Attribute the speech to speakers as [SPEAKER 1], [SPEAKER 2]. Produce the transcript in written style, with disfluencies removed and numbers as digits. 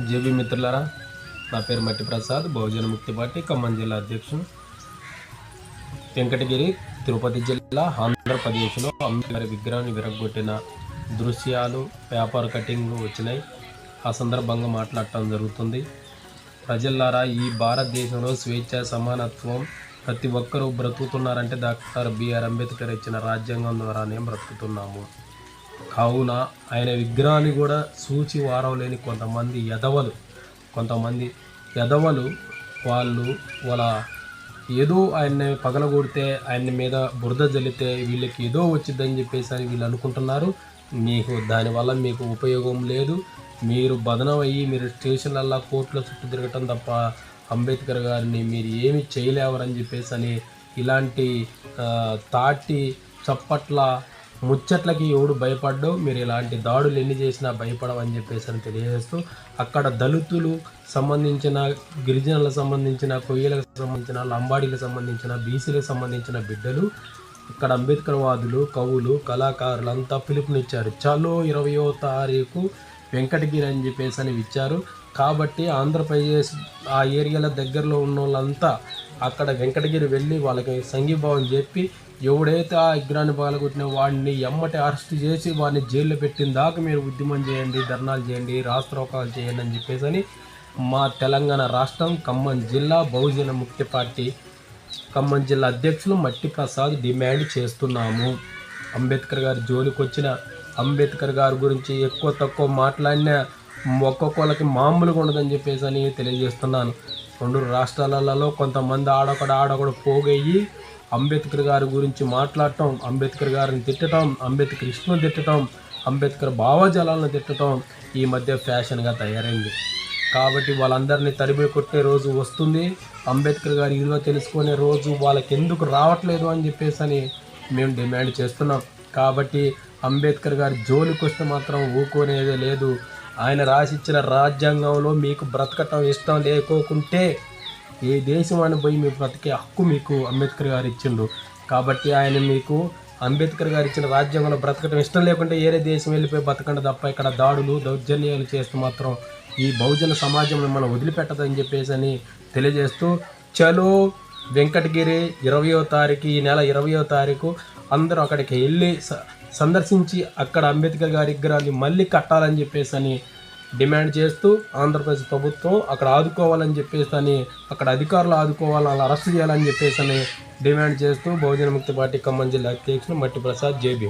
[SPEAKER 1] JB మిత్రులారా, నా పేరు మట్టి ప్రసాద్, బహుజన ముక్తి పార్టీ ఖమ్మం జిల్లా అధ్యక్షుడు. వెంకటగిరి, తిరుపతి జిల్లా, ఆంధ్రప్రదేశ్లో అంబేద్కర్ విగ్రహాన్ని విరగొట్టిన దృశ్యాలు, పేపర్ కటింగ్లు వచ్చినాయి. ఆ సందర్భంగా మాట్లాడటం జరుగుతుంది. ప్రజలారా, ఈ భారతదేశంలో స్వేచ్ఛ, సమానత్వం ప్రతి ఒక్కరూ బ్రతుకుతున్నారంటే డాక్టర్ బిఆర్ అంబేద్కర్ ఇచ్చిన రాజ్యాంగం ద్వారానే బ్రతుకుతున్నాము. కావున ఆయన విగ్రహాన్ని కూడా సూచి వారవలేని కొంతమంది ఎదవలు వాళ్ళ ఏదో ఆయన్ని పగలగొడితే, ఆయన మీద బురద జల్లితే వీళ్ళకి ఏదో వచ్చిందని చెప్పేసి అని వీళ్ళు అనుకుంటున్నారు. దానివల్ల మీకు ఉపయోగం లేదు. మీరు బదనం అయ్యి మీరు స్టేషన్లల్లో కోర్టుల చుట్టూ తిరగటం తప్ప అంబేద్కర్ గారిని మీరు ఏమి చేయలేవరని చెప్పేసి అని ఇలాంటి తాటి చప్పట్ల ముచ్చట్లకి ఎవడు భయపడ్డో, మీరు ఇలాంటి దాడులు ఎన్ని చేసినా భయపడవని చెప్పేసి అని తెలియజేస్తూ, అక్కడ దళితులు సంబంధించిన, గిరిజనులకు సంబంధించిన, కొయ్యలకు సంబంధించిన, లంబాడీలకు సంబంధించిన, బీసీలకు సంబంధించిన బిడ్డలు ఇక్కడ అంబేద్కర్ వాదులు, కవులు, కళాకారులంతా పిలుపునిచ్చారు. చలో 20వ తారీఖు వెంకటగిరి అని చెప్పేసి అని ఇచ్చారు. కాబట్టి ఆంధ్రప్రదేశ్ ఆ ఏరియాల దగ్గరలో ఉన్న వాళ్ళంతా అక్కడ వెంకటగిరి వెళ్ళి వాళ్ళకి సంఘీభావం చెప్పి, ఎవడైతే ఆ విగ్రహాన్ని పగలగొట్టిన వాడిని ఎమ్మటి అరెస్ట్ చేసి వాడిని జైల్లో పెట్టిన దాకా మీరు ఉద్యమం చేయండి, ధర్నాలు చేయండి, రాష్ట్రోకాలు చేయండి అని చెప్పేసి అని మా తెలంగాణ రాష్ట్రం ఖమ్మం జిల్లా బహుజన ముక్తి పార్టీ ఖమ్మం జిల్లా అధ్యక్షులు మట్టి ప్రసాద్ డిమాండ్ చేస్తున్నాము. అంబేద్కర్ గారి జోలికి వచ్చిన, అంబేద్కర్ గారి గురించి ఎక్కువ తక్కువ మాట్లాడిన ఒక్కొక్కళ్ళకి మామూలుగా ఉండదని చెప్పేసి అని తెలియజేస్తున్నాను. 2 రాష్ట్రాలలో కొంతమంది ఆడొకడు పోగయ్యి అంబేద్కర్ గారి గురించి మాట్లాడటం, అంబేద్కర్ గారిని తిట్టడం, అంబేద్కర్ ఇష్టం తిట్టడం, అంబేద్కర్ భావజాలను తిట్టడం ఈ మధ్య ఫ్యాషన్గా తయారైంది. కాబట్టి వాళ్ళందరినీ తరిమి కొట్టే రోజు వస్తుంది. అంబేద్కర్ గారి విలువ తెలుసుకునే రోజు వాళ్ళకి ఎందుకు రావట్లేదు అని చెప్పేసి అని మేము డిమాండ్ చేస్తున్నాం. కాబట్టి అంబేద్కర్ గారి జోలికి వస్తే మాత్రం ఊరుకునేదే లేదు. ఆయన రాసిచ్చిన రాజ్యాంగంలో మీకు బ్రతకటం ఇష్టం లేకోకుంటే ఏ దేశం అని పోయి మీరు బ్రతికే హక్కు మీకు అంబేద్కర్ గారు ఇచ్చిండు. కాబట్టి ఆయన మీకు అంబేద్కర్ గారు ఇచ్చిన రాజ్యాంగంలో బ్రతకటం ఇష్టం లేకుంటే ఏరే దేశం వెళ్ళిపోయి బతకండి తప్ప ఇక్కడ దాడులు, దౌర్జన్యాలు చేస్తూ మాత్రం ఈ బహుజన సమాజం మనం వదిలిపెట్టదని చెప్పేసి అని తెలియజేస్తూ, చలో వెంకటగిరి 20వ తారీఖు, ఈ నెల 20వ తారీఖు అందరూ అక్కడికి వెళ్ళి సందర్శించి అక్కడ అంబేద్కర్ గారి విగ్రహాన్ని మళ్ళీ కట్టాలని చెప్పేసి అని డిమాండ్ చేస్తూ, ఆంధ్రప్రదేశ్ ప్రభుత్వం అక్కడ ఆదుకోవాలని చెప్పేసి అని, అక్కడ అధికారులు ఆదుకోవాలని, అలా అరెస్ట్ చేయాలని చెప్పేసి అని డిమాండ్ చేస్తూ బహుజన ముక్తి పార్టీ ఖమ్మం జిల్లా అధ్యక్షులు మట్టి ప్రసాద్, జేబీ.